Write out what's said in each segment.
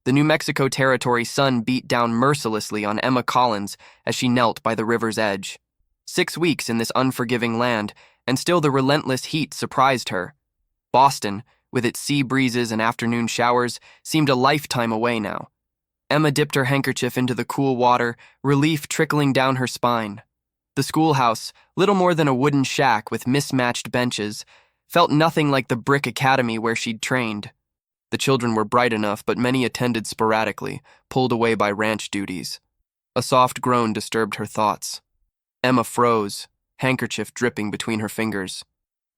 The New Mexico Territory sun beat down mercilessly on Emma Collins as she knelt by the river's edge. 6 weeks in this unforgiving land, and still the relentless heat surprised her. Boston, with its sea breezes and afternoon showers, seemed a lifetime away now. Emma dipped her handkerchief into the cool water, relief trickling down her spine. The schoolhouse, little more than a wooden shack with mismatched benches, felt nothing like the brick academy where she'd trained. The children were bright enough, but many attended sporadically, pulled away by ranch duties. A soft groan disturbed her thoughts. Emma froze, handkerchief dripping between her fingers.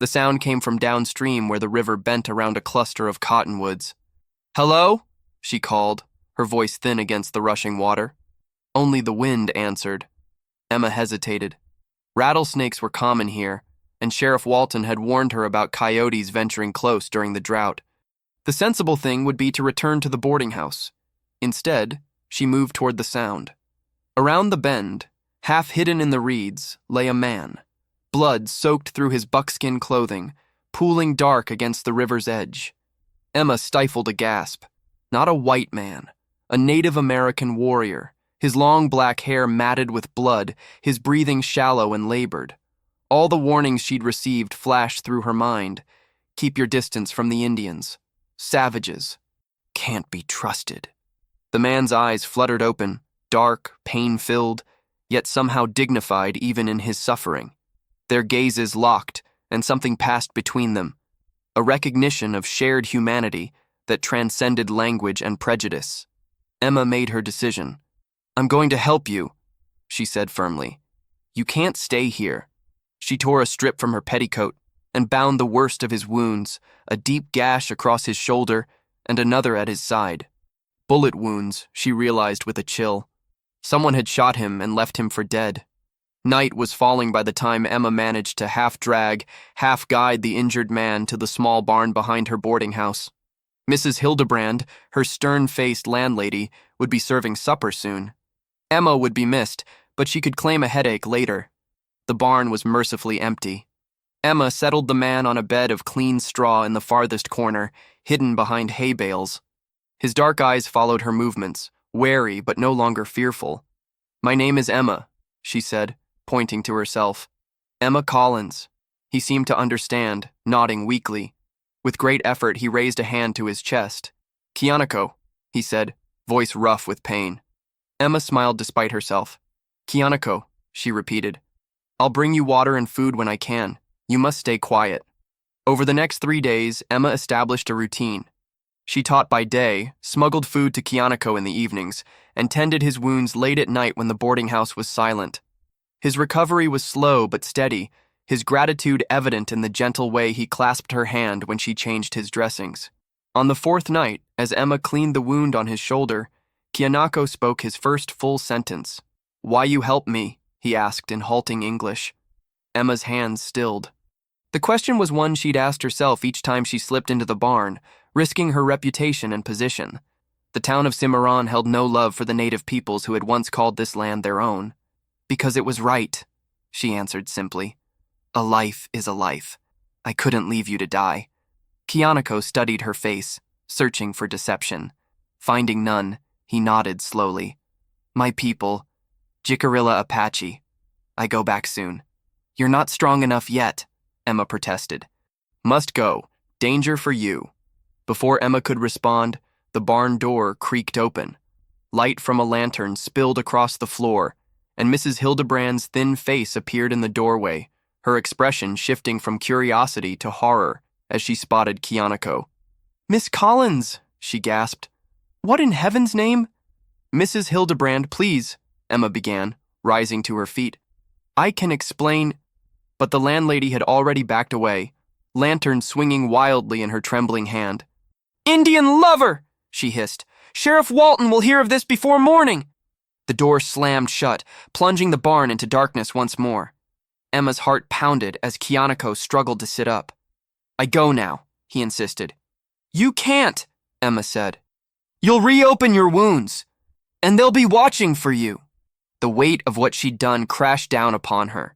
The sound came from downstream where the river bent around a cluster of cottonwoods. "Hello?" she called, her voice thin against the rushing water. Only the wind answered. Emma hesitated. Rattlesnakes were common here, and Sheriff Walton had warned her about coyotes venturing close during the drought. The sensible thing would be to return to the boarding house. Instead, she moved toward the sound. Around the bend, half hidden in the reeds, lay a man, blood soaked through his buckskin clothing, pooling dark against the river's edge. Emma stifled a gasp. Not a white man, a Native American warrior, his long black hair matted with blood, his breathing shallow and labored. All the warnings she'd received flashed through her mind. Keep your distance from the Indians. Savages. Can't be trusted. The man's eyes fluttered open, dark, pain-filled, yet somehow dignified even in his suffering. Their gazes locked, and something passed between them. A recognition of shared humanity that transcended language and prejudice. Emma made her decision. "I'm going to help you," she said firmly. "You can't stay here." She tore a strip from her petticoat and bound the worst of his wounds, a deep gash across his shoulder and another at his side. Bullet wounds, she realized with a chill. Someone had shot him and left him for dead. Night was falling by the time Emma managed to half-drag, half-guide the injured man to the small barn behind her boarding house. Mrs. Hildebrand, her stern-faced landlady, would be serving supper soon. Emma would be missed, but she could claim a headache later. The barn was mercifully empty. Emma settled the man on a bed of clean straw in the farthest corner, hidden behind hay bales. His dark eyes followed her movements, wary but no longer fearful. "My name is Emma," she said, pointing to herself. "Emma Collins." He seemed to understand, nodding weakly. With great effort, he raised a hand to his chest. "Kianako," he said, voice rough with pain. Emma smiled despite herself. "Kianako," she repeated. "I'll bring you water and food when I can. You must stay quiet." Over the next 3 days, Emma established a routine. She taught by day, smuggled food to Kianako in the evenings, and tended his wounds late at night when the boarding house was silent. His recovery was slow but steady, his gratitude evident in the gentle way he clasped her hand when she changed his dressings. On the 4th night, as Emma cleaned the wound on his shoulder, Kianako spoke his first full sentence. "Why you help me?" he asked in halting English. Emma's hands stilled. The question was one she'd asked herself each time she slipped into the barn, risking her reputation and position. The town of Cimarron held no love for the native peoples who had once called this land their own. "Because it was right," she answered simply. "A life is a life. I couldn't leave you to die." Kianako studied her face, searching for deception. Finding none, he nodded slowly. "My people, Jicarilla Apache. I go back soon." "You're not strong enough yet," Emma protested. "Must go. Danger for you." Before Emma could respond, the barn door creaked open. Light from a lantern spilled across the floor, and Mrs. Hildebrand's thin face appeared in the doorway, her expression shifting from curiosity to horror as she spotted Kianako. "Miss Collins," she gasped. "What in heaven's name?" "Mrs. Hildebrand, please," Emma began, rising to her feet. "I can explain—" But the landlady had already backed away, lantern swinging wildly in her trembling hand. "Indian lover!" she hissed. "Sheriff Walton will hear of this before morning!" The door slammed shut, plunging the barn into darkness once more. Emma's heart pounded as Kianako struggled to sit up. "I go now," he insisted. "You can't," Emma said. "You'll reopen your wounds, and they'll be watching for you." The weight of what she'd done crashed down upon her.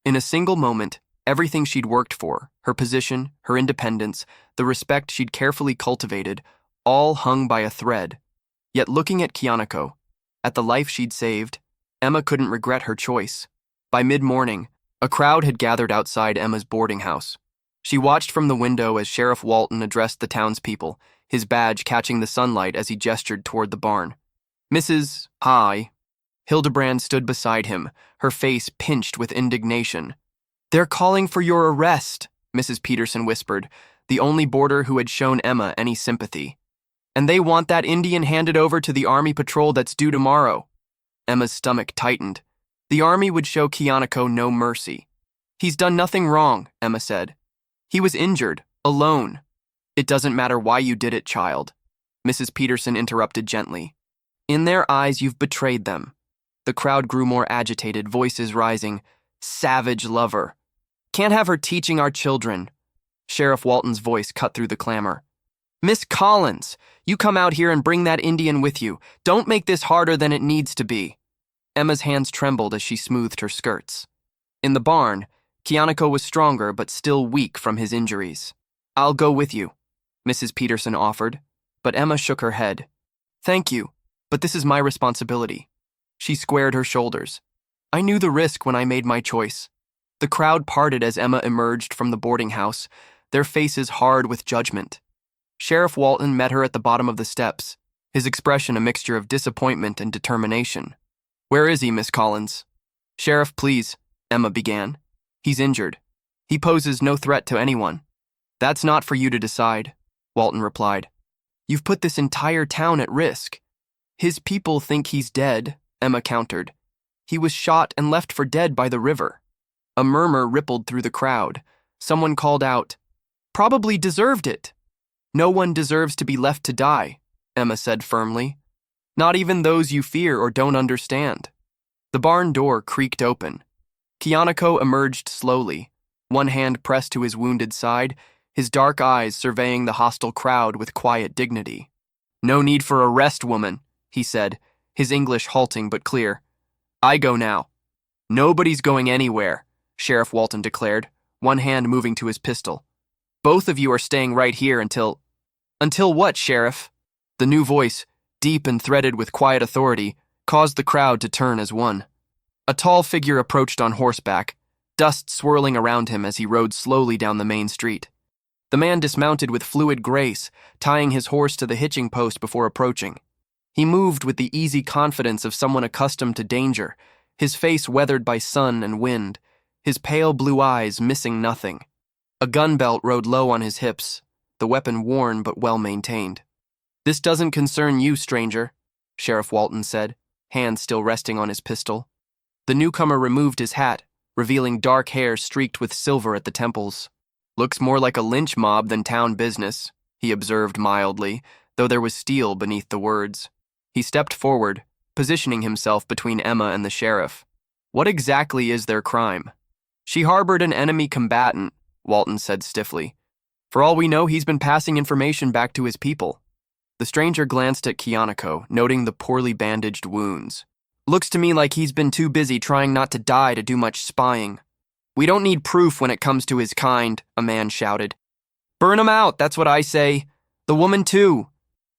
In a single moment, everything she'd worked for, her position, her independence, the respect she'd carefully cultivated, all hung by a thread. Yet looking at Kianako, at the life she'd saved, Emma couldn't regret her choice. By mid-morning, a crowd had gathered outside Emma's boarding house. She watched from the window as Sheriff Walton addressed the townspeople, his badge catching the sunlight as he gestured toward the barn. Mrs. Hi. Hildebrand stood beside him, her face pinched with indignation. "They're calling for your arrest," Mrs. Peterson whispered, the only boarder who had shown Emma any sympathy. "And they want that Indian handed over to the army patrol that's due tomorrow." Emma's stomach tightened. The army would show Kianako no mercy. "He's done nothing wrong," Emma said. "He was injured, alone." "It doesn't matter why you did it, child," Mrs. Peterson interrupted gently. "In their eyes, you've betrayed them." The crowd grew more agitated, voices rising. "Savage lover. Can't have her teaching our children." Sheriff Walton's voice cut through the clamor. "Miss Collins, you come out here and bring that Indian with you. Don't make this harder than it needs to be." Emma's hands trembled as she smoothed her skirts. In the barn, Kianako was stronger but still weak from his injuries. "I'll go with you," Mrs. Peterson offered, but Emma shook her head. "Thank you, but this is my responsibility." She squared her shoulders. "I knew the risk when I made my choice." The crowd parted as Emma emerged from the boarding house, their faces hard with judgment. Sheriff Walton met her at the bottom of the steps, his expression a mixture of disappointment and determination. "Where is he, Miss Collins?" "Sheriff, please," Emma began. "He's injured. He poses no threat to anyone." "That's not for you to decide," Walton replied. "You've put this entire town at risk." "His people think he's dead," Emma countered. "He was shot and left for dead by the river." A murmur rippled through the crowd. Someone called out, "Probably deserved it." "No one deserves to be left to die," Emma said firmly. "Not even those you fear or don't understand." The barn door creaked open. Kianako emerged slowly, one hand pressed to his wounded side, his dark eyes surveying the hostile crowd with quiet dignity. "No need for arrest, woman," he said, his English halting but clear. "I go now." "Nobody's going anywhere," Sheriff Walton declared, one hand moving to his pistol. "Both of you are staying right here until—" "Until what, Sheriff?" The new voice, deep and threaded with quiet authority, caused the crowd to turn as one. A tall figure approached on horseback, dust swirling around him as he rode slowly down the main street. The man dismounted with fluid grace, tying his horse to the hitching post before approaching. He moved with the easy confidence of someone accustomed to danger, his face weathered by sun and wind, his pale blue eyes missing nothing. A gun belt rode low on his hips, the weapon worn but well maintained. "This doesn't concern you, stranger," Sheriff Walton said, hand still resting on his pistol. The newcomer removed his hat, revealing dark hair streaked with silver at the temples. "Looks more like a lynch mob than town business," he observed mildly, though there was steel beneath the words. He stepped forward, positioning himself between Emma and the sheriff. "What exactly is their crime?" "She harbored an enemy combatant," Walton said stiffly. "For all we know, he's been passing information back to his people." The stranger glanced at Kianako, noting the poorly bandaged wounds. "Looks to me like he's been too busy trying not to die to do much spying." "We don't need proof when it comes to his kind," a man shouted. "Burn him out, that's what I say. The woman too."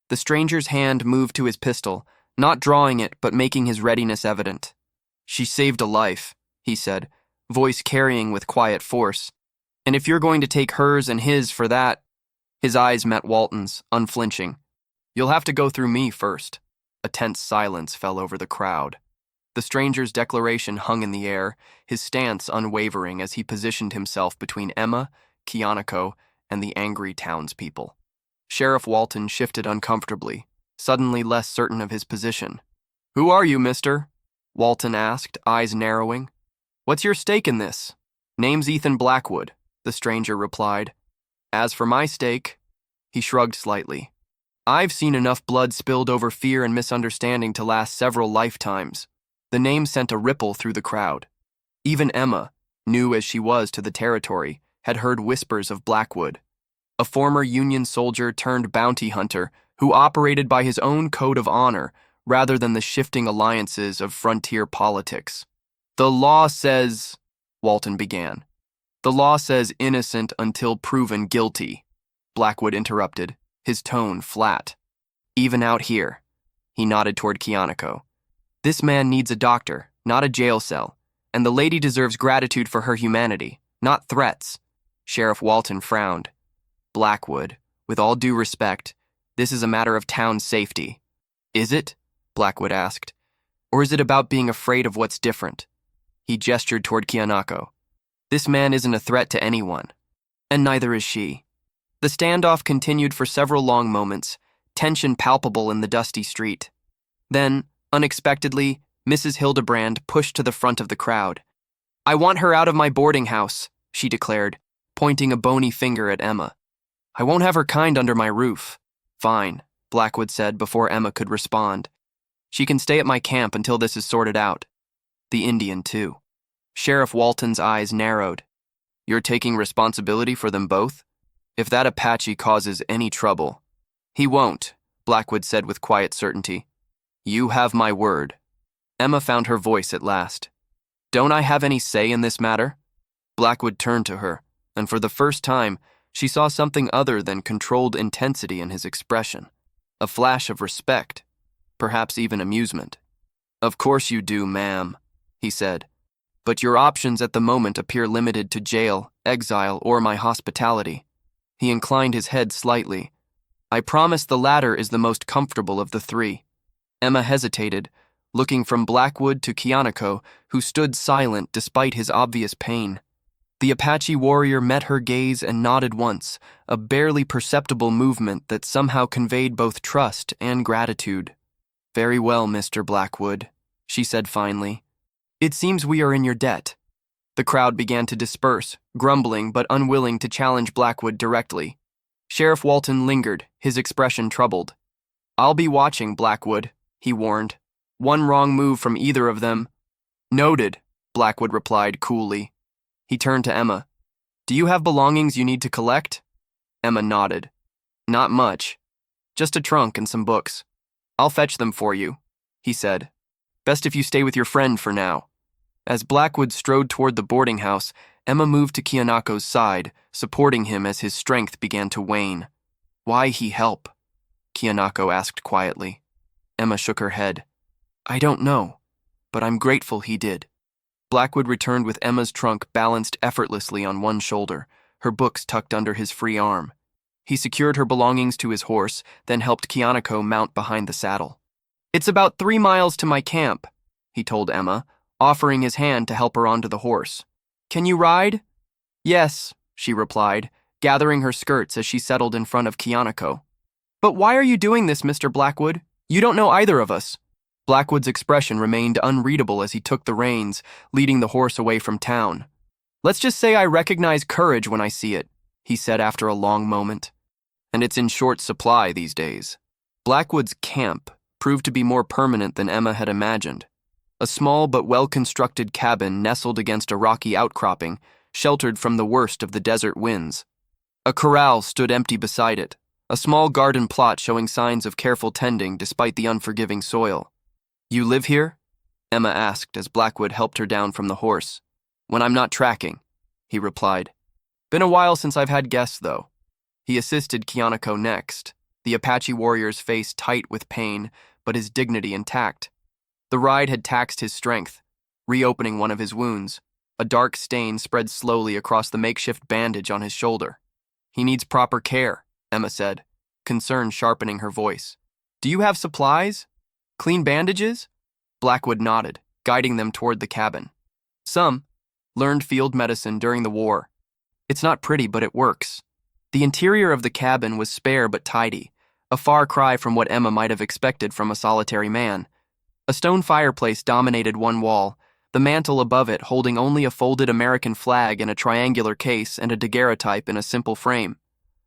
The stranger's hand moved to his pistol, not drawing it but making his readiness evident. "She saved a life," he said, voice carrying with quiet force. "And if you're going to take hers and his for that—" His eyes met Walton's, unflinching. "You'll have to go through me first." A tense silence fell over the crowd. The stranger's declaration hung in the air, his stance unwavering as he positioned himself between Emma, Kianako, and the angry townspeople. Sheriff Walton shifted uncomfortably, suddenly less certain of his position. "Who are you, mister?" Walton asked, eyes narrowing. "What's your stake in this?" "Name's Ethan Blackwood," the stranger replied. "As for my stake," he shrugged slightly. "I've seen enough blood spilled over fear and misunderstanding to last several lifetimes." The name sent a ripple through the crowd. Even Emma, new as she was to the territory, had heard whispers of Blackwood, a former Union soldier turned bounty hunter who operated by his own code of honor rather than the shifting alliances of frontier politics. "The law says," Walton began. "The law says innocent until proven guilty," Blackwood interrupted, his tone flat. "Even out here." He nodded toward Kianako. This man needs a doctor, not a jail cell, and the lady deserves gratitude for her humanity, not threats. Sheriff Walton frowned. Blackwood, with all due respect, this is a matter of town safety. Is it? Blackwood asked. Or is it about being afraid of what's different? He gestured toward Kianako. This man isn't a threat to anyone, and neither is she. The standoff continued for several long moments, tension palpable in the dusty street. Then, unexpectedly, Mrs. Hildebrand pushed to the front of the crowd. I want her out of my boarding house, she declared, pointing a bony finger at Emma. I won't have her kind under my roof. Fine, Blackwood said before Emma could respond. She can stay at my camp until this is sorted out. The Indian, too. Sheriff Walton's eyes narrowed. You're taking responsibility for them both? If that Apache causes any trouble. He won't, Blackwood said with quiet certainty. You have my word. Emma found her voice at last. Don't I have any say in this matter? Blackwood turned to her, and for the first time, she saw something other than controlled intensity in his expression. A flash of respect, perhaps even amusement. Of course you do, ma'am, he said. But your options at the moment appear limited to jail, exile, or my hospitality. He inclined his head slightly. I promise the latter is the most comfortable of the three. Emma hesitated, looking from Blackwood to Kianako, who stood silent despite his obvious pain. The Apache warrior met her gaze and nodded once, a barely perceptible movement that somehow conveyed both trust and gratitude. Very well, Mr. Blackwood, she said finally. It seems we are in your debt. The crowd began to disperse, grumbling but unwilling to challenge Blackwood directly. Sheriff Walton lingered, his expression troubled. I'll be watching, Blackwood, he warned. One wrong move from either of them. Noted, Blackwood replied coolly. He turned to Emma. Do you have belongings you need to collect? Emma nodded. Not much. Just a trunk and some books. I'll fetch them for you, he said. Best if you stay with your friend for now. As Blackwood strode toward the boarding house, Emma moved to Kianako's side, supporting him as his strength began to wane. Why he help? Kianako asked quietly. Emma shook her head. I don't know, but I'm grateful he did. Blackwood returned with Emma's trunk balanced effortlessly on one shoulder, her books tucked under his free arm. He secured her belongings to his horse, then helped Kianako mount behind the saddle. It's about 3 miles to my camp, he told Emma, offering his hand to help her onto the horse. Can you ride? Yes, she replied, gathering her skirts as she settled in front of Kianako. But why are you doing this, Mr. Blackwood? You don't know either of us. Blackwood's expression remained unreadable as he took the reins, leading the horse away from town. Let's just say I recognize courage when I see it, he said after a long moment. And it's in short supply these days. Blackwood's camp proved to be more permanent than Emma had imagined. A small but well-constructed cabin nestled against a rocky outcropping, sheltered from the worst of the desert winds. A corral stood empty beside it, a small garden plot showing signs of careful tending despite the unforgiving soil. You live here? Emma asked as Blackwood helped her down from the horse. When I'm not tracking, he replied. Been a while since I've had guests, though. He assisted Kianako next, the Apache warrior's face tight with pain, but his dignity intact. The ride had taxed his strength, reopening one of his wounds. A dark stain spread slowly across the makeshift bandage on his shoulder. He needs proper care, Emma said, concern sharpening her voice. Do you have supplies? Clean bandages? Blackwood nodded, guiding them toward the cabin. Some. Learned field medicine during the war. It's not pretty, but it works. The interior of the cabin was spare but tidy, a far cry from what Emma might have expected from a solitary man. A stone fireplace dominated one wall, the mantel above it holding only a folded American flag in a triangular case and a daguerreotype in a simple frame.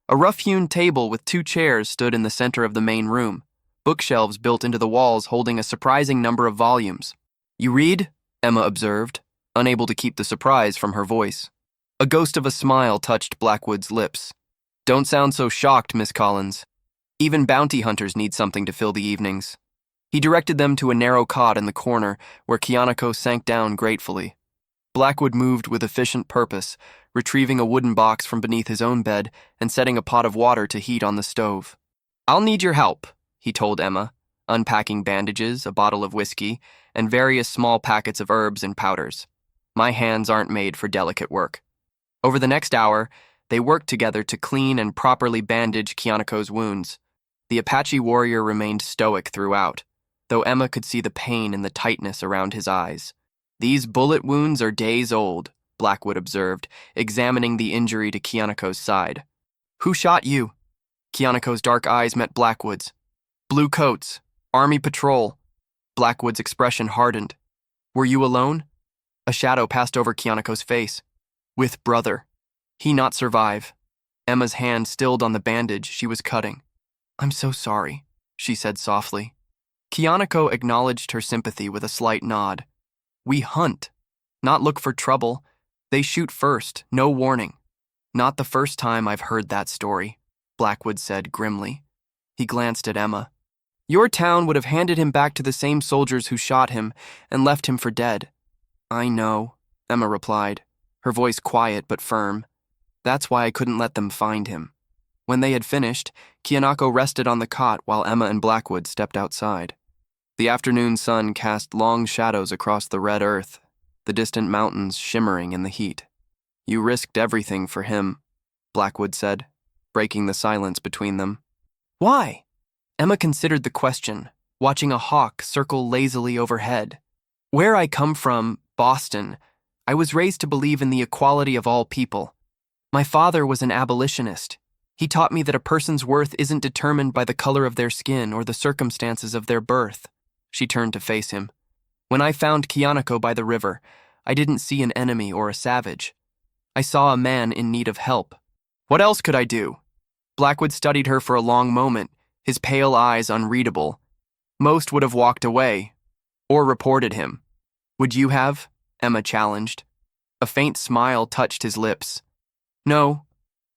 A rough-hewn table with 2 chairs stood in the center of the main room, bookshelves built into the walls holding a surprising number of volumes. You read? Emma observed, unable to keep the surprise from her voice. A ghost of a smile touched Blackwood's lips. Don't sound so shocked, Miss Collins. Even bounty hunters need something to fill the evenings. He directed them to a narrow cot in the corner where Kianako sank down gratefully. Blackwood moved with efficient purpose, retrieving a wooden box from beneath his own bed and setting a pot of water to heat on the stove. I'll need your help, he told Emma, unpacking bandages, a bottle of whiskey, and various small packets of herbs and powders. My hands aren't made for delicate work. Over the next hour, they worked together to clean and properly bandage Kianako's wounds. The Apache warrior remained stoic throughout, though Emma could see the pain and the tightness around his eyes. "These bullet wounds are days old," Blackwood observed, examining the injury to Kianako's side. "Who shot you?" Kianako's dark eyes met Blackwood's. "Blue coats, Army patrol." Blackwood's expression hardened. "Were you alone?" A shadow passed over Kianako's face. "With brother. He not survive." Emma's hand stilled on the bandage she was cutting. "I'm so sorry," she said softly. Kianako acknowledged her sympathy with a slight nod. "We hunt, not look for trouble. They shoot first, no warning." "Not the first time I've heard that story," Blackwood said grimly. He glanced at Emma. "Your town would have handed him back to the same soldiers who shot him and left him for dead." "I know," Emma replied, her voice quiet but firm. "That's why I couldn't let them find him." When they had finished, Kianako rested on the cot while Emma and Blackwood stepped outside. The afternoon sun cast long shadows across the red earth, the distant mountains shimmering in the heat. "You risked everything for him," Blackwood said, breaking the silence between them. "Why?" Emma considered the question, watching a hawk circle lazily overhead. "Where I come from, Boston, I was raised to believe in the equality of all people. My father was an abolitionist. He taught me that a person's worth isn't determined by the color of their skin or the circumstances of their birth." She turned to face him. "When I found Kianako by the river, I didn't see an enemy or a savage. I saw a man in need of help. What else could I do?" Blackwood studied her for a long moment, his pale eyes unreadable. "Most would have walked away, or reported him." "Would you have?" Emma challenged. A faint smile touched his lips. "No,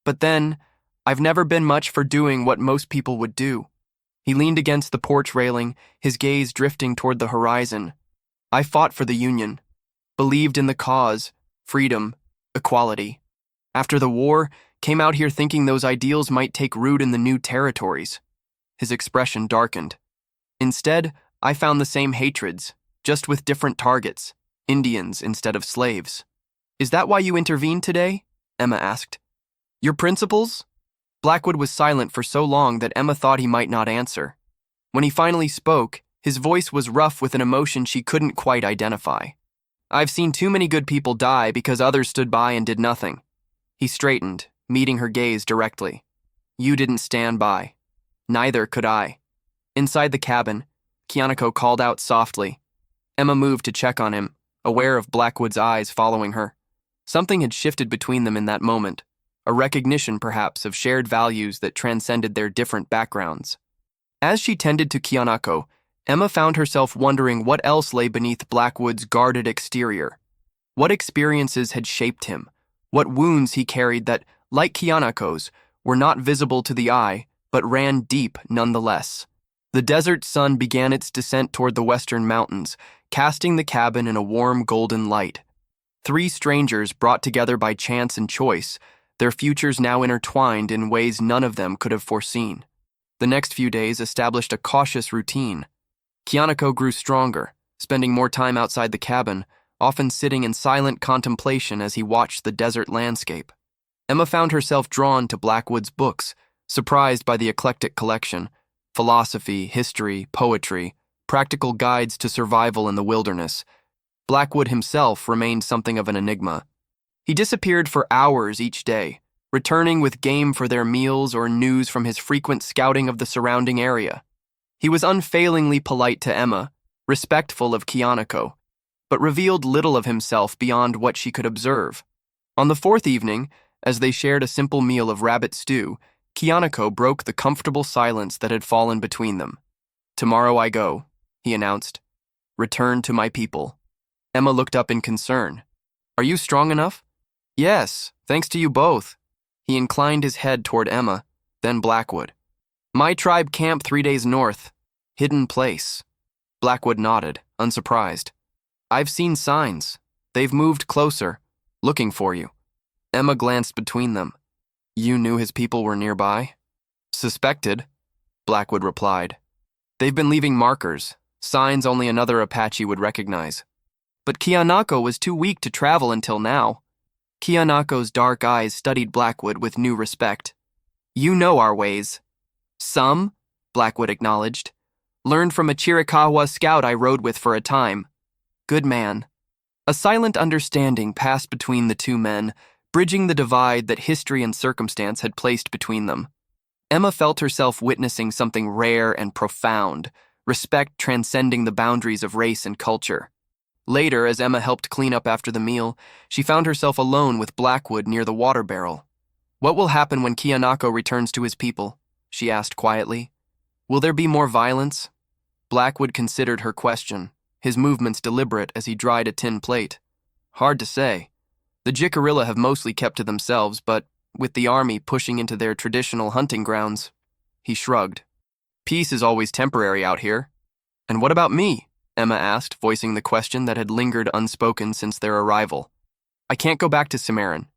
but then, I've never been much for doing what most people would do." He leaned against the porch railing, his gaze drifting toward the horizon. "I fought for the Union, believed in the cause, freedom, equality. After the war, came out here thinking those ideals might take root in the new territories." His expression darkened. "Instead, I found the same hatreds, just with different targets, Indians instead of slaves." "Is that why you intervened today?" Emma asked. "Your principles?" Blackwood was silent for so long that Emma thought he might not answer. When he finally spoke, his voice was rough with an emotion she couldn't quite identify. "I've seen too many good people die because others stood by and did nothing." He straightened, meeting her gaze directly. "You didn't stand by. Neither could I." Inside the cabin, Kianako called out softly. Emma moved to check on him, aware of Blackwood's eyes following her. Something had shifted between them in that moment, a recognition, perhaps, of shared values that transcended their different backgrounds. As she tended to Kianako, Emma found herself wondering what else lay beneath Blackwood's guarded exterior. What experiences had shaped him? What wounds he carried that, like Kianako's, were not visible to the eye, but ran deep nonetheless. The desert sun began its descent toward the western mountains, casting the cabin in a warm golden light. Three strangers brought together by chance and choice, their futures now intertwined in ways none of them could have foreseen. The next few days established a cautious routine. Kianako grew stronger, spending more time outside the cabin, often sitting in silent contemplation as he watched the desert landscape. Emma found herself drawn to Blackwood's books, surprised by the eclectic collection: philosophy, history, poetry, practical guides to survival in the wilderness. Blackwood himself remained something of an enigma. He disappeared for hours each day, returning with game for their meals or news from his frequent scouting of the surrounding area. He was unfailingly polite to Emma, respectful of Kianako, but revealed little of himself beyond what she could observe. On the fourth evening, as they shared a simple meal of rabbit stew, Kianako broke the comfortable silence that had fallen between them. "Tomorrow I go," he announced. "Return to my people." Emma looked up in concern. "Are you strong enough?" "Yes, thanks to you both." He inclined his head toward Emma, then Blackwood. "My tribe camp 3 days north. Hidden place." Blackwood nodded, unsurprised. "I've seen signs. They've moved closer, looking for you." Emma glanced between them. "You knew his people were nearby?" "Suspected," Blackwood replied. They've been leaving markers, signs only another Apache would recognize. But Kianako was too weak to travel until now. Kianako's dark eyes studied Blackwood with new respect. You know our ways. Some, Blackwood acknowledged. Learned from a Chiricahua scout I rode with for a time. Good man. A silent understanding passed between the two men, bridging the divide that history and circumstance had placed between them. Emma felt herself witnessing something rare and profound, respect transcending the boundaries of race and culture. Later, as Emma helped clean up after the meal, she found herself alone with Blackwood near the water barrel. What will happen when Kianako returns to his people? She asked quietly. Will there be more violence? Blackwood considered her question, his movements deliberate as he dried a tin plate. Hard to say. The Jicarilla have mostly kept to themselves, but with the army pushing into their traditional hunting grounds, he shrugged. Peace is always temporary out here. And what about me? Emma asked, voicing the question that had lingered unspoken since their arrival. I can't go back to Cimarron.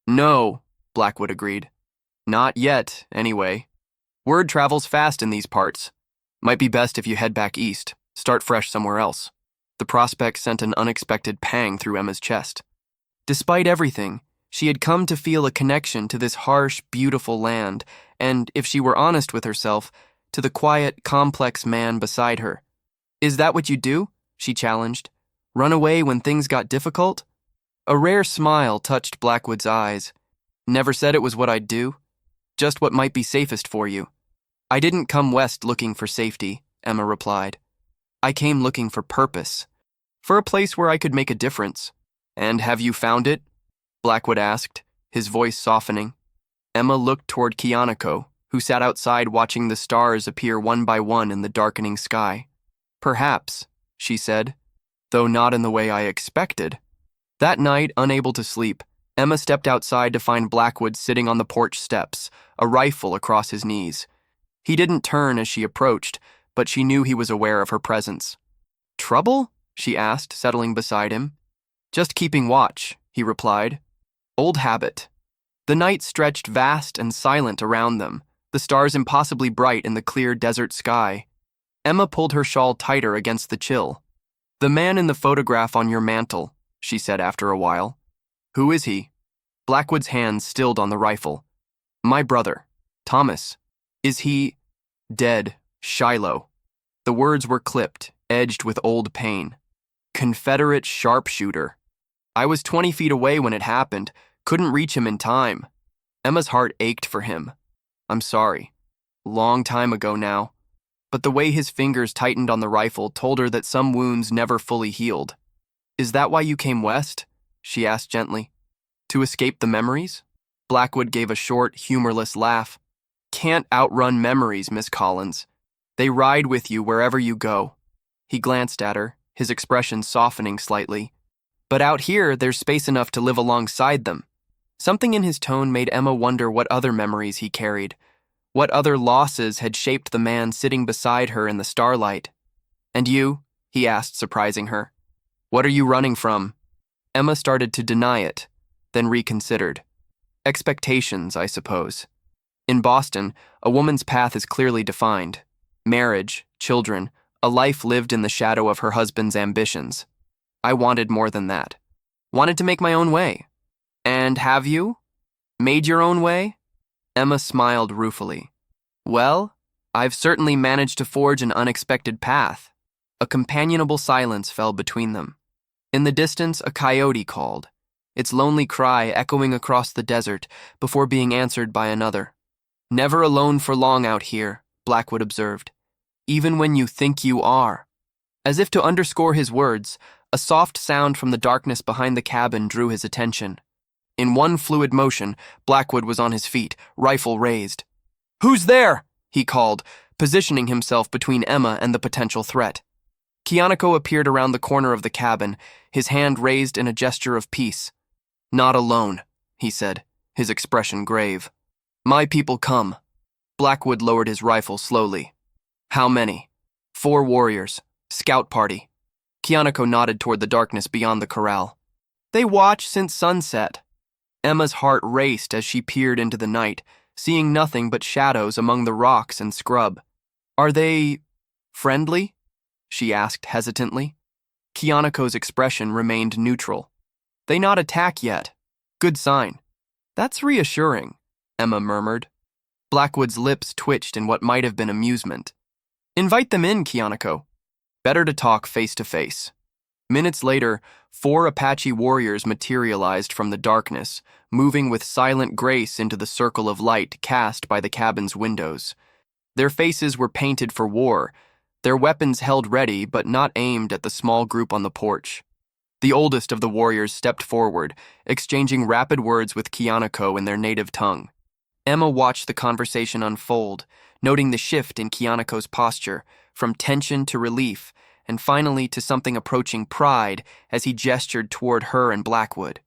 No, Blackwood agreed. Not yet, anyway. Word travels fast in these parts. Might be best if you head back east, start fresh somewhere else. The prospect sent an unexpected pang through Emma's chest. Despite everything, she had come to feel a connection to this harsh, beautiful land, and, if she were honest with herself, to the quiet, complex man beside her. Is that what you do? She challenged. Run away when things got difficult? A rare smile touched Blackwood's eyes. Never said it was what I'd do. Just what might be safest for you. I didn't come west looking for safety, Emma replied. I came looking for purpose. For a place where I could make a difference. And have you found it? Blackwood asked, his voice softening. Emma looked toward Kianako, who sat outside watching the stars appear one by one in the darkening sky. Perhaps, she said, though not in the way I expected. That night, unable to sleep, Emma stepped outside to find Blackwood sitting on the porch steps, a rifle across his knees. He didn't turn as she approached, but she knew he was aware of her presence. Trouble? She asked, settling beside him. Just keeping watch, he replied. Old habit. The night stretched vast and silent around them, the stars impossibly bright in the clear desert sky. Emma pulled her shawl tighter against the chill. The man in the photograph on your mantel, she said after a while. Who is he? Blackwood's hands stilled on the rifle. My brother, Thomas. Is he dead, Shiloh? The words were clipped, edged with old pain. Confederate sharpshooter. I was 20 feet away when it happened, couldn't reach him in time. Emma's heart ached for him. I'm sorry. Long time ago now. But the way his fingers tightened on the rifle told her that some wounds never fully healed. Is that why you came west? She asked gently. To escape the memories? Blackwood gave a short, humorless laugh. Can't outrun memories, Miss Collins. They ride with you wherever you go. He glanced at her, his expression softening slightly. But out here, there's space enough to live alongside them. Something in his tone made Emma wonder what other memories he carried. What other losses had shaped the man sitting beside her in the starlight? And you? He asked, surprising her. What are you running from? Emma started to deny it, then reconsidered. Expectations, I suppose. In Boston, a woman's path is clearly defined. Marriage, children, a life lived in the shadow of her husband's ambitions. I wanted more than that. Wanted to make my own way. And have you? Made your own way? Emma smiled ruefully. Well, I've certainly managed to forge an unexpected path. A companionable silence fell between them. In the distance, a coyote called, its lonely cry echoing across the desert before being answered by another. Never alone for long out here, Blackwood observed. Even when you think you are. As if to underscore his words, a soft sound from the darkness behind the cabin drew his attention. In one fluid motion, Blackwood was on his feet, rifle raised. Who's there? He called, positioning himself between Emma and the potential threat. Kianako appeared around the corner of the cabin, his hand raised in a gesture of peace. Not alone, he said, his expression grave. My people come. Blackwood lowered his rifle slowly. How many? 4 warriors. Scout party. Kianako nodded toward the darkness beyond the corral. They watch since sunset. Emma's heart raced as she peered into the night, seeing nothing but shadows among the rocks and scrub. Are they Friendly? She asked hesitantly. Kianako's expression remained neutral. They not attack yet. Good sign. That's reassuring, Emma murmured. Blackwood's lips twitched in what might have been amusement. Invite them in, Kianako. Better to talk face to face. Minutes later, 4 Apache warriors materialized from the darkness, moving with silent grace into the circle of light cast by the cabin's windows. Their faces were painted for war, their weapons held ready but not aimed at the small group on the porch. The oldest of the warriors stepped forward, exchanging rapid words with Kianako in their native tongue. Emma watched the conversation unfold, noting the shift in Kianako's posture, from tension to relief, and finally to something approaching pride as he gestured toward her and Blackwood.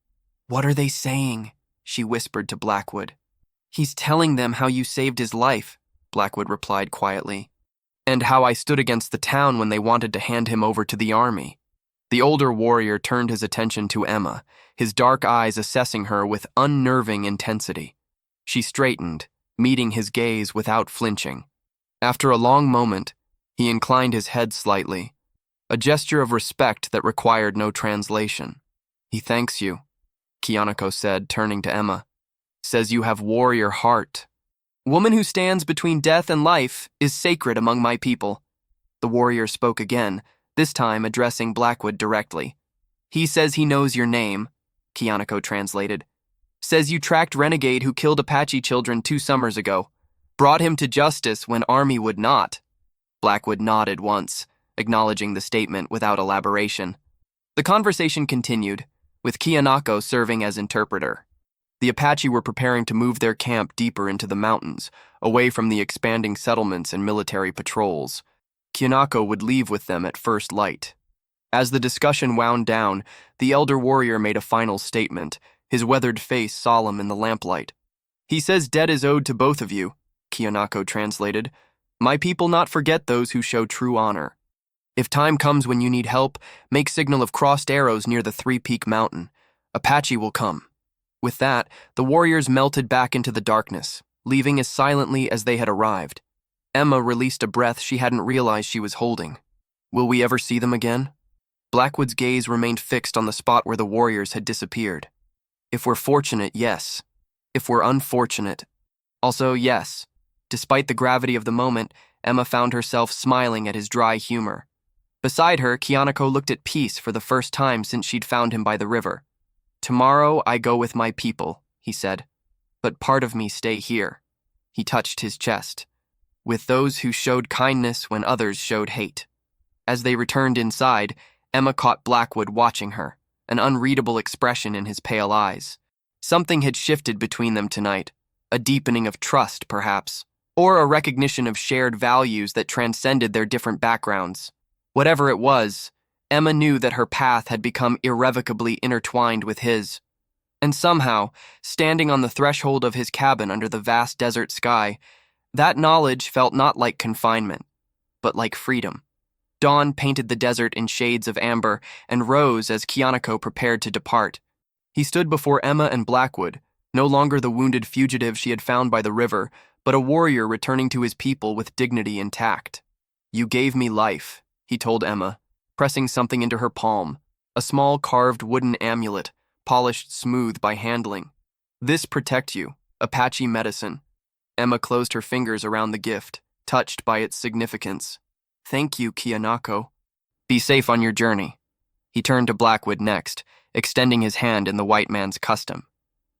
What are they saying? She whispered to Blackwood. He's telling them how you saved his life, Blackwood replied quietly, and how I stood against the town when they wanted to hand him over to the army. The older warrior turned his attention to Emma, his dark eyes assessing her with unnerving intensity. She straightened, meeting his gaze without flinching. After a long moment, he inclined his head slightly, a gesture of respect that required no translation. He thanks you, Kianako said, turning to Emma. Says you have warrior heart. Woman who stands between death and life is sacred among my people. The warrior spoke again, this time addressing Blackwood directly. He says he knows your name, Kianako translated. Says you tracked renegade who killed Apache children 2 summers ago. Brought him to justice when army would not. Blackwood nodded once, acknowledging the statement without elaboration. The conversation continued, with Kianako serving as interpreter. The Apache were preparing to move their camp deeper into the mountains, away from the expanding settlements and military patrols. Kianako would leave with them at first light. As the discussion wound down, the elder warrior made a final statement, his weathered face solemn in the lamplight. He says debt is owed to both of you, Kianako translated. My people not forget those who show true honor. If time comes when you need help, make signal of crossed arrows near the 3-peak mountain. Apache will come. With that, the warriors melted back into the darkness, leaving as silently as they had arrived. Emma released a breath she hadn't realized she was holding. Will we ever see them again? Blackwood's gaze remained fixed on the spot where the warriors had disappeared. If we're fortunate, yes. If we're unfortunate, also yes. Despite the gravity of the moment, Emma found herself smiling at his dry humor. Beside her, Kianako looked at peace for the first time since she'd found him by the river. Tomorrow I go with my people, he said, but part of me stay here. He touched his chest. With those who showed kindness when others showed hate. As they returned inside, Emma caught Blackwood watching her, an unreadable expression in his pale eyes. Something had shifted between them tonight, a deepening of trust, perhaps, or a recognition of shared values that transcended their different backgrounds. Whatever it was, Emma knew that her path had become irrevocably intertwined with his. And somehow, standing on the threshold of his cabin under the vast desert sky, that knowledge felt not like confinement, but like freedom. Dawn painted the desert in shades of amber and rose as Kianako prepared to depart. He stood before Emma and Blackwood, no longer the wounded fugitive she had found by the river, but a warrior returning to his people with dignity intact. You gave me life, he told Emma, pressing something into her palm, a small carved wooden amulet, polished smooth by handling. This protect you, Apache medicine. Emma closed her fingers around the gift, touched by its significance. Thank you, Kianako. Be safe on your journey. He turned to Blackwood next, extending his hand in the white man's custom.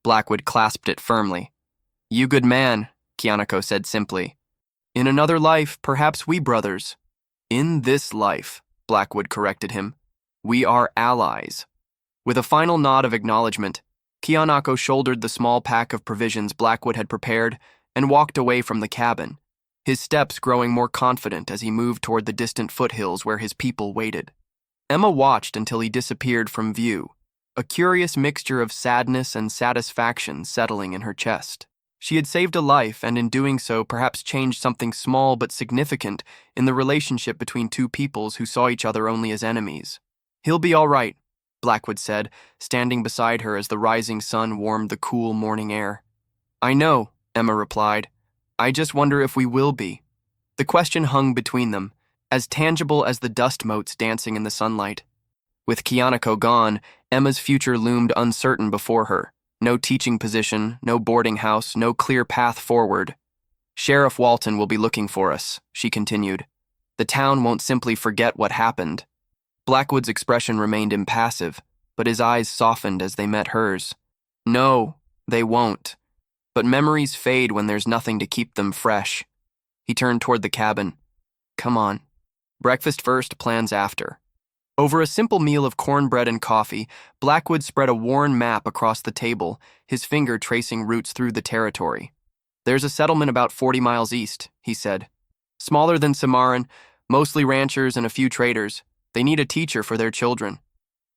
Blackwood clasped it firmly. You good man, Kianako said simply. In another life, perhaps we brothers. In this life, Blackwood corrected him. We are allies. With a final nod of acknowledgement, Kianako shouldered the small pack of provisions Blackwood had prepared and walked away from the cabin, his steps growing more confident as he moved toward the distant foothills where his people waited. Emma watched until he disappeared from view, a curious mixture of sadness and satisfaction settling in her chest. She had saved a life and in doing so perhaps changed something small but significant in the relationship between two peoples who saw each other only as enemies. He'll be all right, Blackwood said, standing beside her as the rising sun warmed the cool morning air. I know, Emma replied. I just wonder if we will be. The question hung between them, as tangible as the dust motes dancing in the sunlight. With Kianako gone, Emma's future loomed uncertain before her. No teaching position, no boarding house, no clear path forward. Sheriff Walton will be looking for us, she continued. The town won't simply forget what happened. Blackwood's expression remained impassive, but his eyes softened as they met hers. No, they won't. But memories fade when there's nothing to keep them fresh. He turned toward the cabin. Come on. Breakfast first, plans after. Over a simple meal of cornbread and coffee, Blackwood spread a worn map across the table, his finger tracing routes through the territory. There's a settlement about 40 miles east, he said. Smaller than Cimarron, mostly ranchers and a few traders. They need a teacher for their children.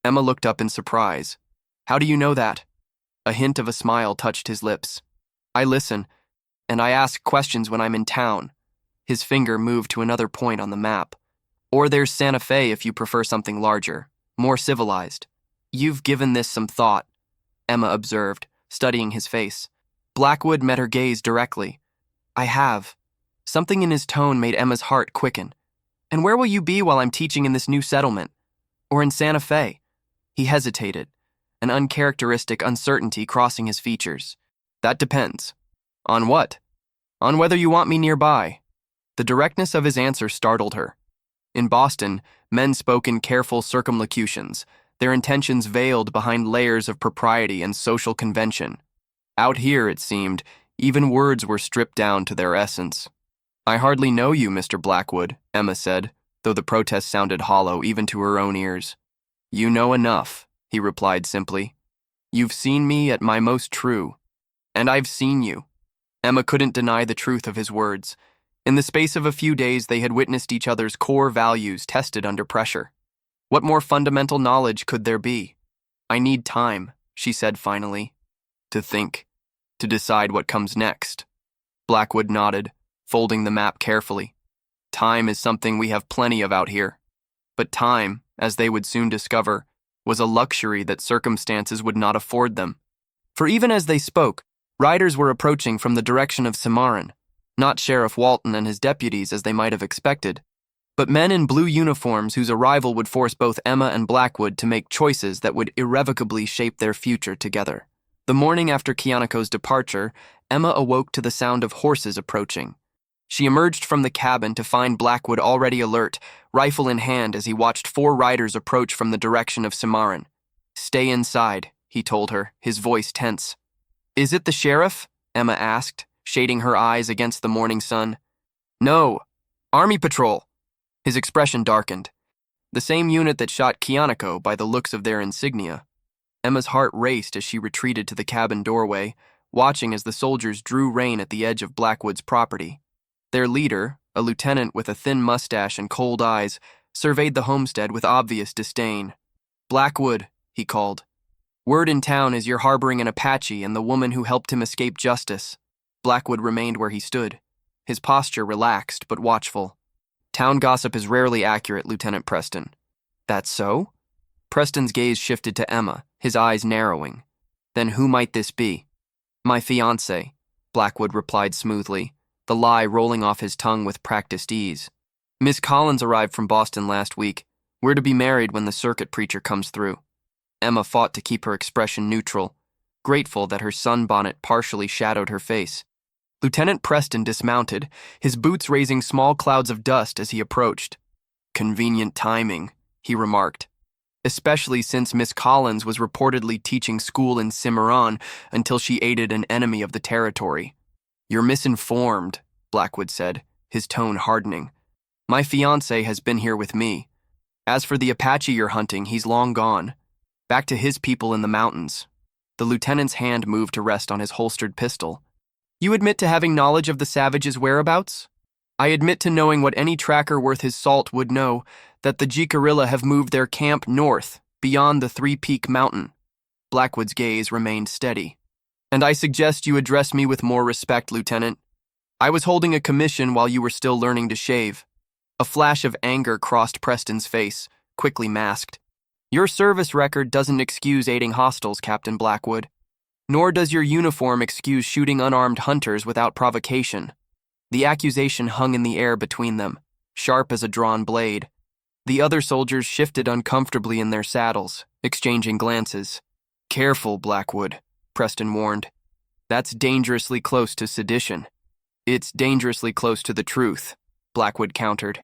Emma looked up in surprise. How do you know that? A hint of a smile touched his lips. I listen, and I ask questions when I'm in town. His finger moved to another point on the map. Or there's Santa Fe if you prefer something larger, more civilized. You've given this some thought, Emma observed, studying his face. Blackwood met her gaze directly. I have. Something in his tone made Emma's heart quicken. And where will you be while I'm teaching in this new settlement? Or in Santa Fe? He hesitated, an uncharacteristic uncertainty crossing his features. That depends. On what? On whether you want me nearby. The directness of his answer startled her. In Boston, men spoke in careful circumlocutions, their intentions veiled behind layers of propriety and social convention. Out here, it seemed, even words were stripped down to their essence. I hardly know you, Mr. Blackwood, Emma said, though the protest sounded hollow even to her own ears. You know enough, he replied simply. You've seen me at my most true. And I've seen you. Emma couldn't deny the truth of his words. In the space of a few days, they had witnessed each other's core values tested under pressure. What more fundamental knowledge could there be? I need time, she said finally. To think. To decide what comes next. Blackwood nodded, folding the map carefully. Time is something we have plenty of out here. But time, as they would soon discover, was a luxury that circumstances would not afford them. For even as they spoke, riders were approaching from the direction of Cimarron. Not Sheriff Walton and his deputies as they might have expected, but men in blue uniforms whose arrival would force both Emma and Blackwood to make choices that would irrevocably shape their future together. The morning after Kianako's departure, Emma awoke to the sound of horses approaching. She emerged from the cabin to find Blackwood already alert, rifle in hand as he watched 4 riders approach from the direction of Cimarron. Stay inside, he told her, his voice tense. Is it the sheriff? Emma asked, shading her eyes against the morning sun. No, Army Patrol. His expression darkened. The same unit that shot Kianako by the looks of their insignia. Emma's heart raced as she retreated to the cabin doorway, watching as the soldiers drew rein at the edge of Blackwood's property. Their leader, a lieutenant with a thin mustache and cold eyes, surveyed the homestead with obvious disdain. Blackwood, he called. Word in town is you're harboring an Apache and the woman who helped him escape justice. Blackwood remained where he stood, his posture relaxed but watchful. Town gossip is rarely accurate, Lieutenant Preston. That's so? Preston's gaze shifted to Emma, his eyes narrowing. Then who might this be? My fiancé, Blackwood replied smoothly, the lie rolling off his tongue with practiced ease. Miss Collins arrived from Boston last week. We're to be married when the circuit preacher comes through. Emma fought to keep her expression neutral, grateful that her sunbonnet partially shadowed her face. Lieutenant Preston dismounted, his boots raising small clouds of dust as he approached. Convenient timing, he remarked, especially since Miss Collins was reportedly teaching school in Cimarron until she aided an enemy of the territory. You're misinformed, Blackwood said, his tone hardening. My fiancé has been here with me. As for the Apache you're hunting, he's long gone. Back to his people in the mountains. The lieutenant's hand moved to rest on his holstered pistol. You admit to having knowledge of the savage's whereabouts? I admit to knowing what any tracker worth his salt would know, that the Jicarilla have moved their camp north, beyond the Three-Peak Mountain. Blackwood's gaze remained steady. And I suggest you address me with more respect, Lieutenant. I was holding a commission while you were still learning to shave. A flash of anger crossed Preston's face, quickly masked. Your service record doesn't excuse aiding hostiles, Captain Blackwood. Nor does your uniform excuse shooting unarmed hunters without provocation. The accusation hung in the air between them. sharp as a drawn blade. The other soldiers shifted uncomfortably in their saddles, exchanging glances. "Careful, Blackwood," Preston warned. "That's dangerously close to sedition." "It's dangerously close to the truth," Blackwood countered.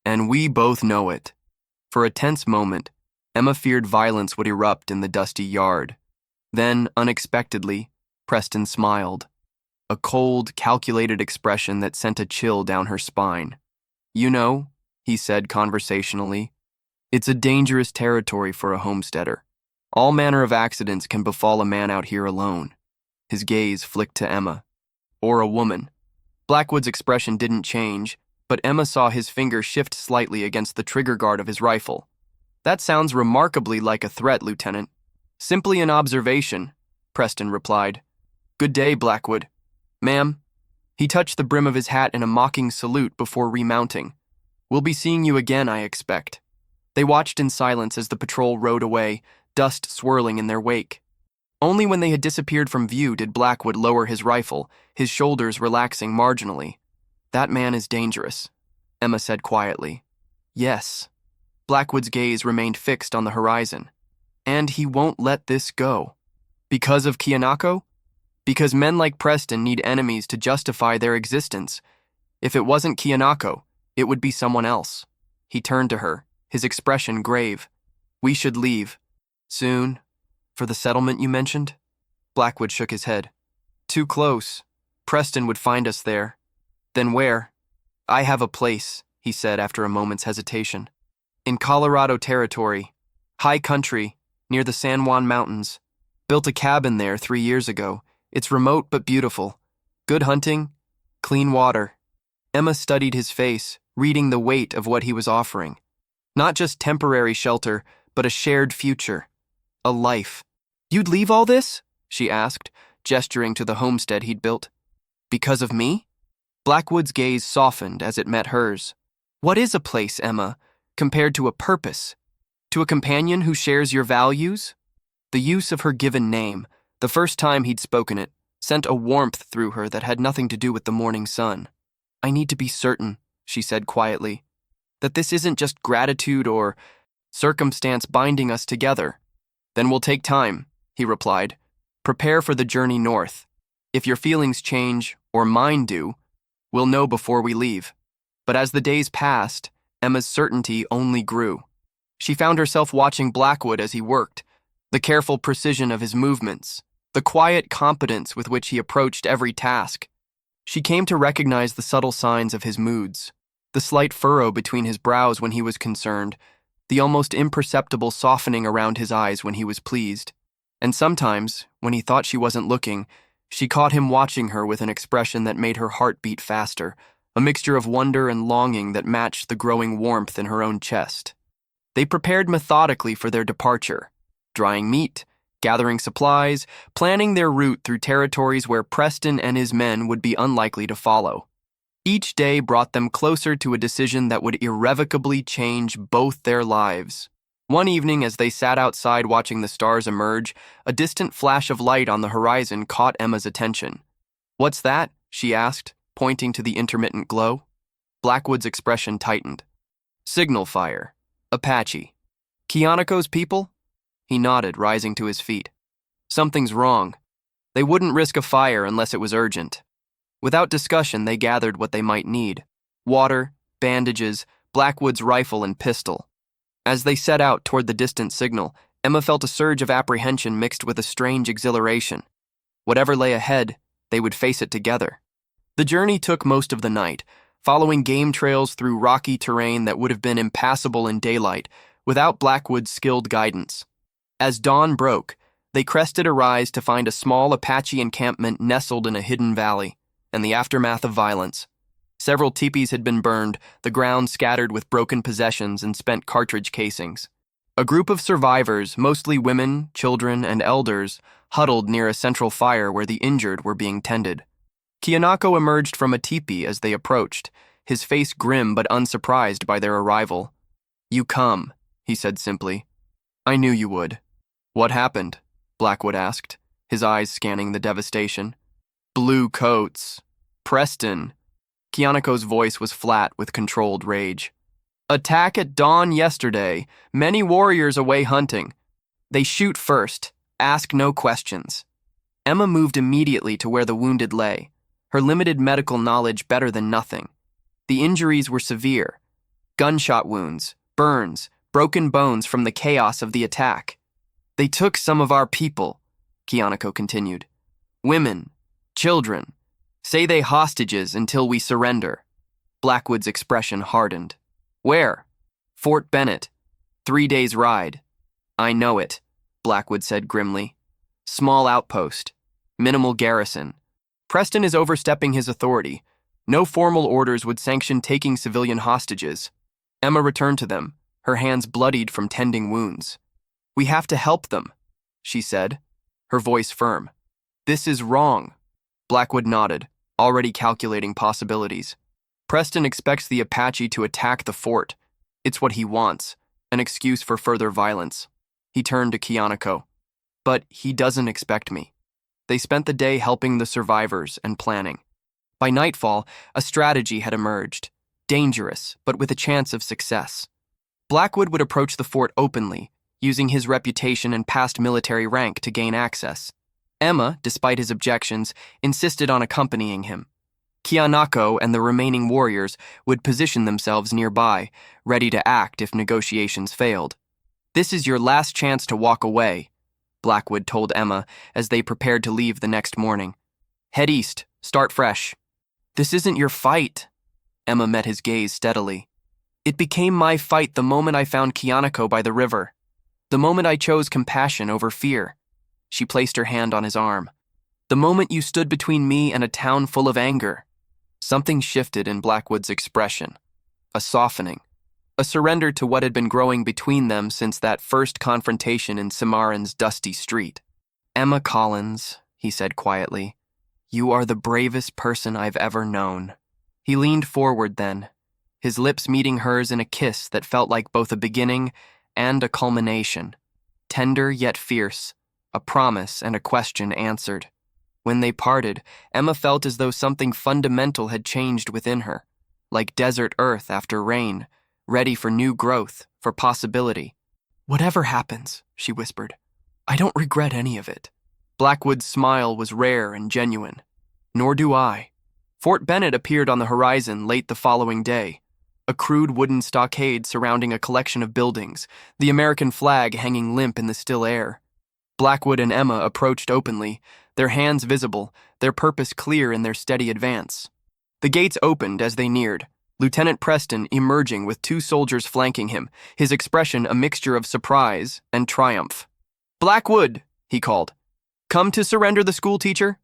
"And we both know it." For a tense moment, Emma feared violence would erupt in the dusty yard. Then, unexpectedly, Preston smiled. A cold, calculated expression that sent a chill down her spine. "You know," he said conversationally, "it's a dangerous territory for a homesteader. All manner of accidents can befall a man out here alone." His gaze flicked to Emma. "Or a woman." Blackwood's expression didn't change, but Emma saw his finger shift slightly against the trigger guard of his rifle. "That sounds remarkably like a threat, Lieutenant." "Simply an observation," Preston replied. "Good day, Blackwood." "Ma'am." He touched the brim of his hat in a mocking salute before remounting. "We'll be seeing you again, I expect." They watched in silence as the patrol rode away, dust swirling in their wake. Only when they had disappeared from view did Blackwood lower his rifle, his shoulders relaxing marginally. "That man is dangerous," Emma said quietly. "Yes." Blackwood's gaze remained fixed on the horizon. "And he won't let this go." "Because of Kianako?" "Because men like Preston need enemies to justify their existence. If it wasn't Kianako, it would be someone else." He turned to her, his expression grave. "We should leave." "Soon? For the settlement you mentioned?" Blackwood shook his head. "Too close. Preston would find us there." "Then where?" "I have a place," he said after a moment's hesitation. "In Colorado Territory. High country, near the San Juan Mountains. Built a cabin there 3 years ago. It's remote but beautiful. Good hunting, clean water." Emma studied his face, reading the weight of what he was offering. Not just temporary shelter, but a shared future. A life. "You'd leave all this?" she asked, gesturing to the homestead he'd built. "Because of me?" Blackwood's gaze softened as it met hers. "What is a place, Emma, compared to a purpose? To a companion who shares your values?" The use of her given name, the first time he'd spoken it, sent a warmth through her that had nothing to do with the morning sun. "I need to be certain," she said quietly, "that this isn't just gratitude or circumstance binding us together." "Then we'll take time," he replied. "Prepare for the journey north. If your feelings change, or mine do, we'll know before we leave." But as the days passed, Emma's certainty only grew. She found herself watching Blackwood as he worked, the careful precision of his movements, the quiet competence with which he approached every task. She came to recognize the subtle signs of his moods, the slight furrow between his brows when he was concerned, the almost imperceptible softening around his eyes when he was pleased. And sometimes, when he thought she wasn't looking, she caught him watching her with an expression that made her heart beat faster, a mixture of wonder and longing that matched the growing warmth in her own chest. They prepared methodically for their departure, drying meat, gathering supplies, planning their route through territories where Preston and his men would be unlikely to follow. Each day brought them closer to a decision that would irrevocably change both their lives. One evening, as they sat outside watching the stars emerge, a distant flash of light on the horizon caught Emma's attention. "What's that?" she asked, pointing to the intermittent glow. Blackwood's expression tightened. "Signal fire. Apache. Kianako's people?" He nodded, rising to his feet. "Something's wrong. They wouldn't risk a fire unless it was urgent." Without discussion, they gathered what they might need: water, bandages, Blackwood's rifle and pistol. As they set out toward the distant signal, Emma felt a surge of apprehension mixed with a strange exhilaration. Whatever lay ahead, they would face it together. The journey took most of the night, following game trails through rocky terrain that would have been impassable in daylight without Blackwood's skilled guidance. As dawn broke, they crested a rise to find a small Apache encampment nestled in a hidden valley, and the aftermath of violence. Several teepees had been burned, the ground scattered with broken possessions and spent cartridge casings. A group of survivors, mostly women, children, and elders, huddled near a central fire where the injured were being tended. Kianako emerged from a teepee as they approached, his face grim but unsurprised by their arrival. "You come," he said simply. "I knew you would." "What happened?" Blackwood asked, his eyes scanning the devastation. "Blue coats. Preston." Kianako's voice was flat with controlled rage. Attack at dawn yesterday. Many warriors away hunting. They shoot first. Ask no questions. Emma moved immediately to where the wounded lay, her limited medical knowledge better than nothing. The injuries were severe. Gunshot wounds, burns, broken bones from the chaos of the attack. They took some of our people, Kianako continued. Women, children. Say they hostages until we surrender. Blackwood's expression hardened. Where? Fort Bennett. 3 days' ride. I know it, Blackwood said grimly. Small outpost. Minimal garrison. Preston is overstepping his authority. No formal orders would sanction taking civilian hostages. Emma returned to them, her hands bloodied from tending wounds. We have to help them, she said, her voice firm. This is wrong. Blackwood nodded, already calculating possibilities. Preston expects the Apache to attack the fort. It's what he wants, an excuse for further violence. He turned to Kianako. But he doesn't expect me. They spent the day helping the survivors and planning. By nightfall, a strategy had emerged. Dangerous, but with a chance of success. Blackwood would approach the fort openly, using his reputation and past military rank to gain access. Emma, despite his objections, insisted on accompanying him. Kianako and the remaining warriors would position themselves nearby, ready to act if negotiations failed. This is your last chance to walk away, Blackwood told Emma as they prepared to leave the next morning. Head east, start fresh. This isn't your fight. Emma met his gaze steadily. It became my fight the moment I found Kianako by the river. The moment I chose compassion over fear. She placed her hand on his arm. The moment you stood between me and a town full of anger. Something shifted in Blackwood's expression. A softening. A surrender to what had been growing between them since that first confrontation in Cimarron's dusty street. Emma Collins, he said quietly, you are the bravest person I've ever known. He leaned forward then, his lips meeting hers in a kiss that felt like both a beginning and a culmination. Tender yet fierce, a promise and a question answered. When they parted, Emma felt as though something fundamental had changed within her, like desert earth after rain, ready for new growth, for possibility. Whatever happens, she whispered, I don't regret any of it. Blackwood's smile was rare and genuine. Nor do I. Fort Bennett appeared on the horizon late the following day, a crude wooden stockade surrounding a collection of buildings, the American flag hanging limp in the still air. Blackwood and Emma approached openly, their hands visible, their purpose clear in their steady advance. The gates opened as they neared, Lieutenant Preston emerging with 2 soldiers flanking him, his expression a mixture of surprise and triumph. Blackwood, he called. Come to surrender the schoolteacher?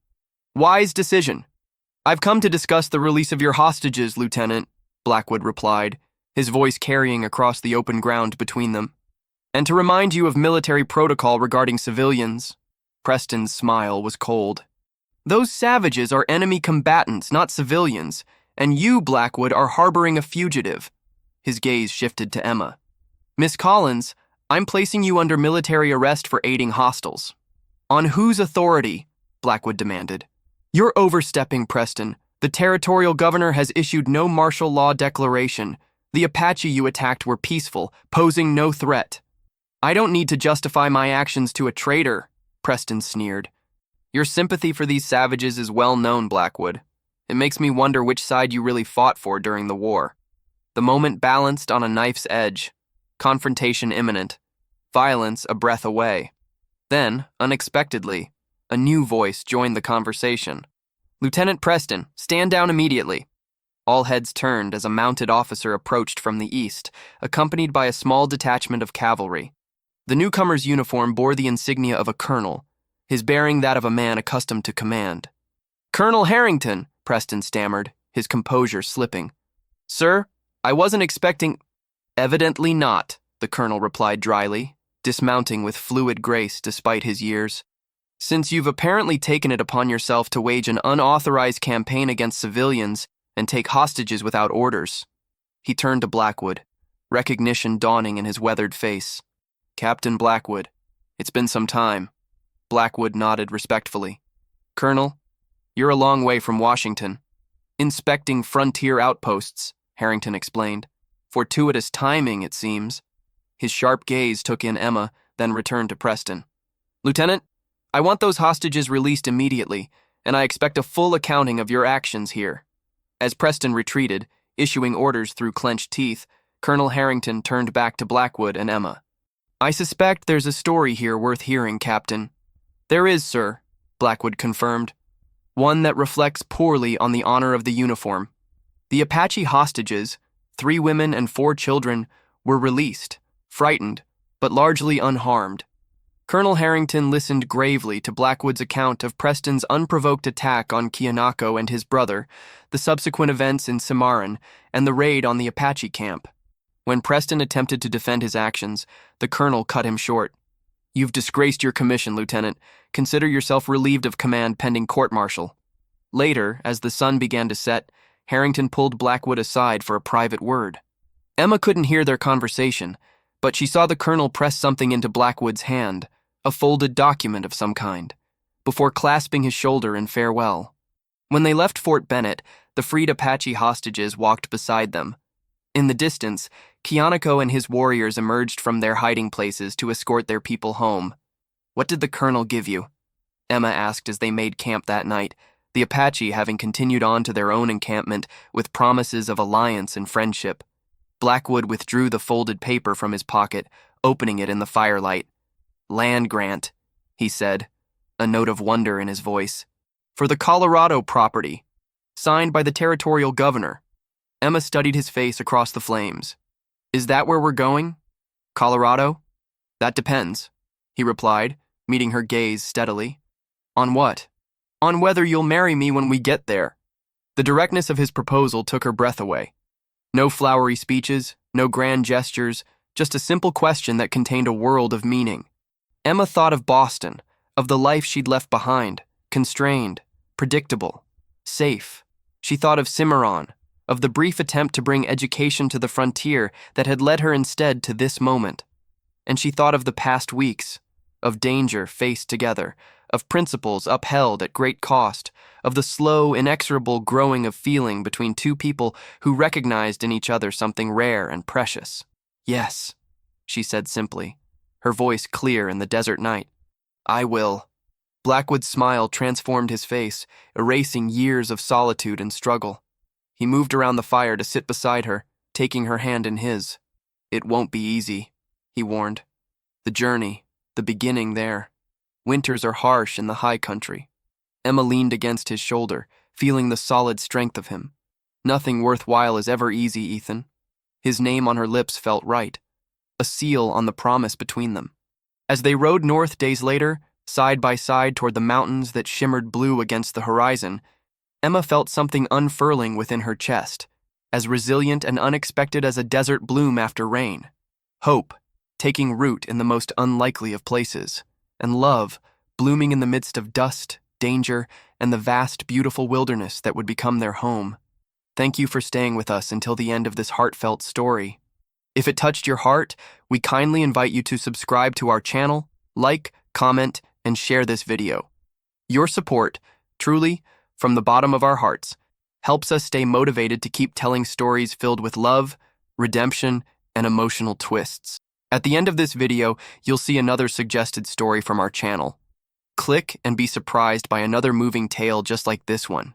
Wise decision. I've come to discuss the release of your hostages, Lieutenant, Blackwood replied, his voice carrying across the open ground between them. And to remind you of military protocol regarding civilians. Preston's smile was cold. Those savages are enemy combatants, not civilians, and you, Blackwood, are harboring a fugitive. His gaze shifted to Emma. Miss Collins, I'm placing you under military arrest for aiding hostiles. On whose authority? Blackwood demanded. You're overstepping, Preston. The territorial governor has issued no martial law declaration. The Apache you attacked were peaceful, posing no threat. I don't need to justify my actions to a traitor, Preston sneered. Your sympathy for these savages is well known, Blackwood. It makes me wonder which side you really fought for during the war. The moment balanced on a knife's edge. Confrontation imminent. Violence a breath away. Then, unexpectedly, a new voice joined the conversation. Lieutenant Preston, stand down immediately. All heads turned as a mounted officer approached from the east, accompanied by a small detachment of cavalry. The newcomer's uniform bore the insignia of a colonel, his bearing that of a man accustomed to command. Colonel Harrington, Preston stammered, his composure slipping. Sir, I wasn't expecting— Evidently not, the colonel replied dryly, dismounting with fluid grace despite his years. Since you've apparently taken it upon yourself to wage an unauthorized campaign against civilians and take hostages without orders. He turned to Blackwood, recognition dawning in his weathered face. Captain Blackwood, it's been some time. Blackwood nodded respectfully. Colonel, you're a long way from Washington. Inspecting frontier outposts, Harrington explained. Fortuitous timing, it seems. His sharp gaze took in Emma, then returned to Preston. Lieutenant, I want those hostages released immediately, and I expect a full accounting of your actions here. As Preston retreated, issuing orders through clenched teeth, Colonel Harrington turned back to Blackwood and Emma. I suspect there's a story here worth hearing, Captain. There is, sir, Blackwood confirmed. One that reflects poorly on the honor of the uniform. The Apache hostages, 3 women and 4 children, were released, frightened, but largely unharmed. Colonel Harrington listened gravely to Blackwood's account of Preston's unprovoked attack on Kianako and his brother, the subsequent events in Cimarron, and the raid on the Apache camp. When Preston attempted to defend his actions, the colonel cut him short. You've disgraced your commission, Lieutenant. Consider yourself relieved of command pending court-martial. Later, as the sun began to set, Harrington pulled Blackwood aside for a private word. Emma couldn't hear their conversation, but she saw the colonel press something into Blackwood's hand, a folded document of some kind, before clasping his shoulder in farewell. When they left Fort Bennett, the freed Apache hostages walked beside them. In the distance, Kianako and his warriors emerged from their hiding places to escort their people home. What did the colonel give you? Emma asked as they made camp that night, the Apache having continued on to their own encampment with promises of alliance and friendship. Blackwood withdrew the folded paper from his pocket, opening it in the firelight. Land grant, he said, a note of wonder in his voice. For the Colorado property, signed by the territorial governor. Emma studied his face across the flames. Is that where we're going? Colorado? That depends, he replied, meeting her gaze steadily. On what? On whether you'll marry me when we get there. The directness of his proposal took her breath away. No flowery speeches, no grand gestures, just a simple question that contained a world of meaning. Emma thought of Boston, of the life she'd left behind, constrained, predictable, safe. She thought of Cimarron, of the brief attempt to bring education to the frontier that had led her instead to this moment. And she thought of the past weeks, of danger faced together, of principles upheld at great cost, of the slow, inexorable growing of feeling between 2 people who recognized in each other something rare and precious. Yes, she said simply, her voice clear in the desert night. I will. Blackwood's smile transformed his face, erasing years of solitude and struggle. He moved around the fire to sit beside her, taking her hand in his. It won't be easy, he warned. The journey, the beginning there. Winters are harsh in the high country. Emma leaned against his shoulder, feeling the solid strength of him. Nothing worthwhile is ever easy, Ethan. His name on her lips felt right, a seal on the promise between them. As they rode north days later, side by side toward the mountains that shimmered blue against the horizon, Emma felt something unfurling within her chest, as resilient and unexpected as a desert bloom after rain. Hope, taking root in the most unlikely of places, and love, blooming in the midst of dust, danger, and the vast, beautiful wilderness that would become their home. Thank you for staying with us until the end of this heartfelt story. If it touched your heart, we kindly invite you to subscribe to our channel, like, comment, and share this video. Your support, truly, from the bottom of our hearts, helps us stay motivated to keep telling stories filled with love, redemption, and emotional twists. At the end of this video, you'll see another suggested story from our channel. Click and be surprised by another moving tale just like this one.